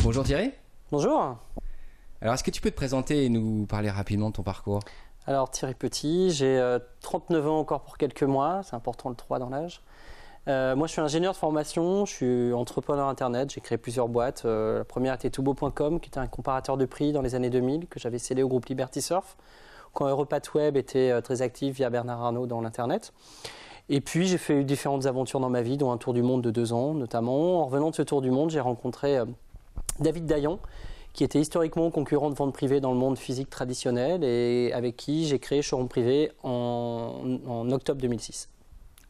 Bonjour Thierry. Bonjour. Alors, est-ce que tu peux te présenter et nous parler rapidement de ton parcours? Alors Thierry Petit, j'ai 39 ans encore pour quelques mois, c'est important le 3 dans l'âge. Moi je suis ingénieur de formation, je suis entrepreneur internet, j'ai créé plusieurs boîtes. La première était Toutbeau.com qui était un comparateur de prix dans les années 2000 que j'avais cédé au groupe Liberty Surf quand Europat Web était très actif via Bernard Arnault dans l'internet. Et puis j'ai fait différentes aventures dans ma vie, dont un tour du monde de 2 ans notamment. En revenant de ce tour du monde, j'ai rencontré David Dayan, qui était historiquement concurrent de vente privée dans le monde physique traditionnel et avec qui j'ai créé Showroom Privé en octobre 2006.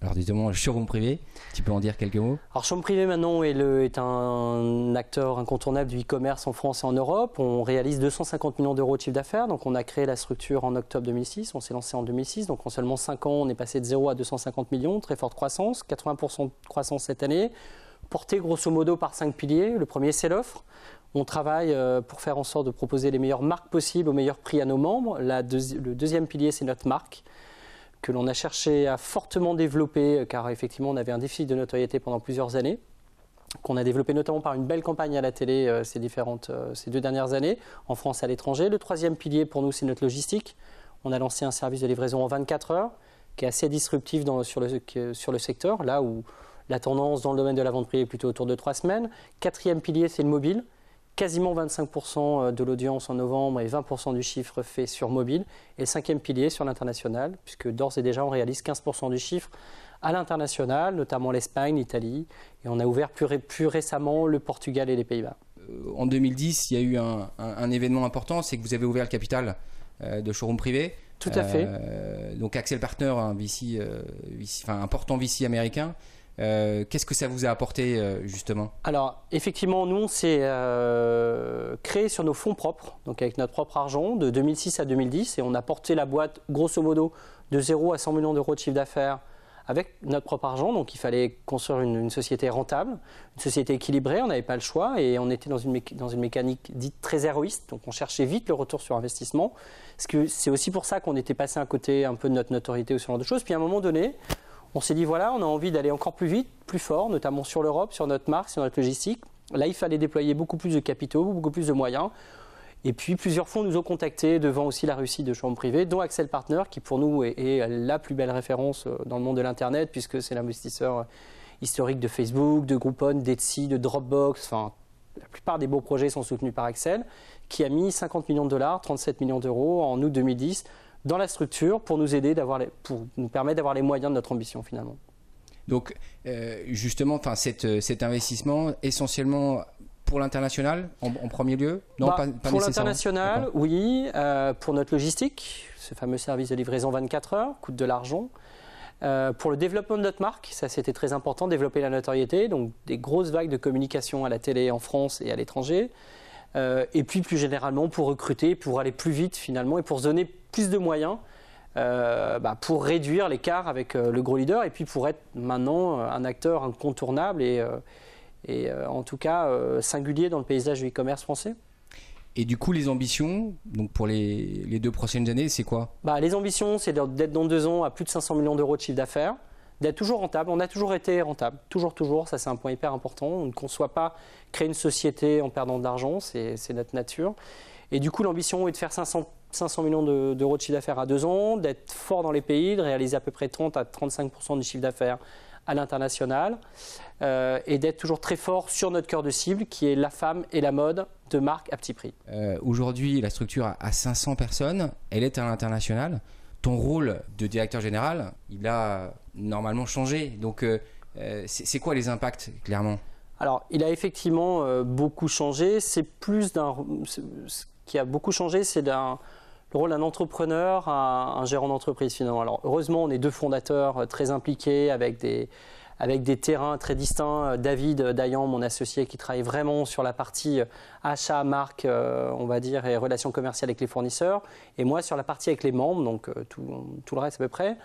Alors justement, le showroom privé, tu peux en dire quelques mots? Alors Showroom Privé maintenant est un acteur incontournable du e-commerce en France et en Europe. On réalise 250 millions d'euros de chiffre d'affaires, donc on a créé la structure en octobre 2006, on s'est lancé en 2006, donc en seulement 5 ans on est passé de 0 à 250 millions, très forte croissance, 80% de croissance cette année, portée grosso modo par 5 piliers. Le premier c'est l'offre. On travaille pour faire en sorte de proposer les meilleures marques possibles au meilleur prix à nos membres. Le deuxième pilier, c'est notre marque, que l'on a cherché à fortement développer, car effectivement, on avait un déficit de notoriété pendant plusieurs années, qu'on a développé notamment par une belle campagne à la télé ces 2 dernières années, en France et à l'étranger. Le troisième pilier, pour nous, c'est notre logistique. On a lancé un service de livraison en 24 heures, qui est assez disruptif sur le secteur, là où la tendance dans le domaine de la vente privée est plutôt autour de 3 semaines. Quatrième pilier, c'est le mobile. Quasiment 25% de l'audience en novembre et 20% du chiffre fait sur mobile. Et le cinquième pilier sur l'international, puisque d'ores et déjà on réalise 15% du chiffre à l'international, notamment l'Espagne, l'Italie. Et on a ouvert plus récemment le Portugal et les Pays-Bas. En 2010, il y a eu un événement important, c'est que vous avez ouvert le capital de Showroom Privé. Tout à fait. Donc Accel Partners, un important VC américain. Qu'est-ce que ça vous a apporté justement? Alors effectivement, nous on s'est créé sur nos fonds propres, donc avec notre propre argent, de 2006 à 2010, et on a porté la boîte grosso modo de 0 à 100 millions d'euros de chiffre d'affaires avec notre propre argent. Donc il fallait construire une société rentable, une société équilibrée, on n'avait pas le choix et on était dans une mécanique dite très héroïste, donc on cherchait vite le retour sur investissement. Parce que c'est aussi pour ça qu'on était passé à côté un peu de notre notoriété ou ce genre de choses. Puis à un moment donné, on s'est dit voilà, on a envie d'aller encore plus vite, plus fort, notamment sur l'Europe, sur notre marque, sur notre logistique. Là, il fallait déployer beaucoup plus de capitaux, beaucoup plus de moyens. Et puis, plusieurs fonds nous ont contactés devant aussi la réussite de Showroom Privé, dont Accel Partners, qui pour nous est la plus belle référence dans le monde de l'Internet, puisque c'est l'investisseur historique de Facebook, de Groupon, d'Etsy, de Dropbox. Enfin, la plupart des beaux projets sont soutenus par Accel, qui a mis 50 millions de dollars, 37 millions d'euros en août 2010, dans la structure pour nous aider, pour nous permettre d'avoir les moyens de notre ambition finalement. Donc justement, cet investissement essentiellement pour l'international en premier lieu? Non, pas pour l'international, oui. Pour notre logistique, ce fameux service de livraison 24 heures, coûte de l'argent. Pour le développement de notre marque, ça c'était très important, développer la notoriété, donc des grosses vagues de communication à la télé en France et à l'étranger. Et puis plus généralement pour recruter, pour aller plus vite finalement et pour se donner plus de moyens pour réduire l'écart avec le gros leader et puis pour être maintenant un acteur incontournable et en tout cas singulier dans le paysage du e-commerce français. Et du coup, les ambitions donc pour les 2 prochaines années, c'est quoi? Les ambitions, c'est d'être dans 2 ans à plus de 500 millions d'euros de chiffre d'affaires, d'être toujours rentable. On a toujours été rentable, toujours, ça c'est un point hyper important. On ne conçoit pas créer une société en perdant de l'argent, c'est notre nature. Et du coup, l'ambition est de faire 500 millions d'euros de chiffre d'affaires à 2 ans, d'être fort dans les pays, de réaliser à peu près 30 à 35% du chiffre d'affaires à l'international et d'être toujours très fort sur notre cœur de cible qui est la femme et la mode de marque à petit prix. Aujourd'hui, la structure a 500 personnes, elle est à l'international. Ton rôle de directeur général, il a normalement changé. Donc, c'est quoi les impacts, clairement? Alors, il a effectivement beaucoup changé. Ce qui a beaucoup changé, c'est le rôle d'un entrepreneur à un gérant d'entreprise, finalement. Alors, heureusement, on est 2 fondateurs très impliqués avec des terrains très distincts. David Dayan, mon associé, qui travaille vraiment sur la partie achat, marque, on va dire, et relations commerciales avec les fournisseurs. Et moi, sur la partie avec les membres, donc tout le reste à peu près.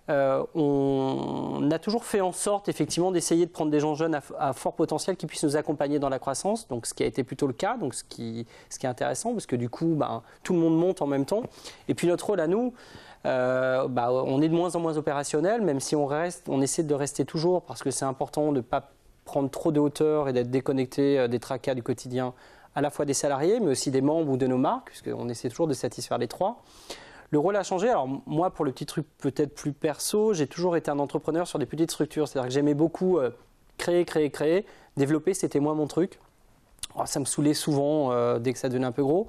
On a toujours fait en sorte effectivement d'essayer de prendre des gens jeunes à fort potentiel qui puissent nous accompagner dans la croissance, donc ce qui a été plutôt le cas, donc ce qui est intéressant parce que du coup tout le monde monte en même temps. Et puis notre rôle à nous, on est de moins en moins opérationnel, même si on essaie de rester toujours parce que c'est important de ne pas prendre trop de hauteur et d'être déconnecté des tracas du quotidien, à la fois des salariés, mais aussi des membres ou de nos marques, puisqu'on essaie toujours de satisfaire les trois. Le rôle a changé. Alors moi, pour le petit truc peut-être plus perso, j'ai toujours été un entrepreneur sur des petites structures. C'est-à-dire que j'aimais beaucoup créer. Développer, c'était moins mon truc. Alors, ça me saoulait souvent dès que ça devenait un peu gros.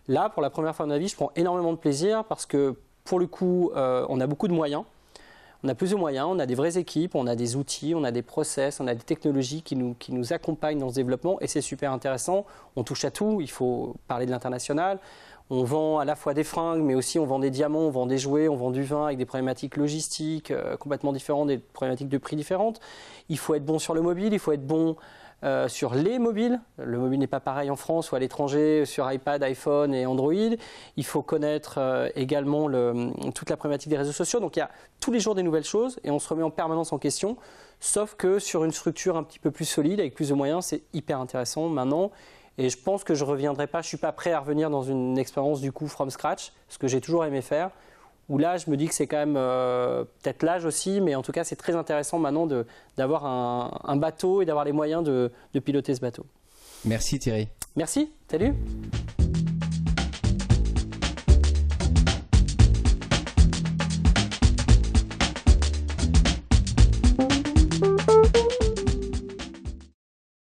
Là, pour la première fois de ma vie, je prends énormément de plaisir parce que, pour le coup, on a beaucoup de moyens. On a plus de moyens, on a des vraies équipes, on a des outils, on a des process, on a des technologies qui nous accompagnent dans ce développement et c'est super intéressant. On touche à tout, il faut parler de l'international. On vend à la fois des fringues, mais aussi on vend des diamants, on vend des jouets, on vend du vin avec des problématiques logistiques complètement différentes, des problématiques de prix différentes. Il faut être bon sur le mobile, il faut être bon sur les mobiles. Le mobile n'est pas pareil en France ou à l'étranger sur iPad, iPhone et Android. Il faut connaître également toute la problématique des réseaux sociaux. Donc il y a tous les jours des nouvelles choses et on se remet en permanence en question. Sauf que sur une structure un petit peu plus solide, avec plus de moyens, c'est hyper intéressant maintenant. Et je pense que je ne reviendrai pas, je ne suis pas prêt à revenir dans une expérience du coup from scratch, ce que j'ai toujours aimé faire. Où là, je me dis que c'est quand même peut-être l'âge aussi, mais en tout cas, c'est très intéressant maintenant d'avoir un bateau et d'avoir les moyens de piloter ce bateau. Merci Thierry. Merci, salut.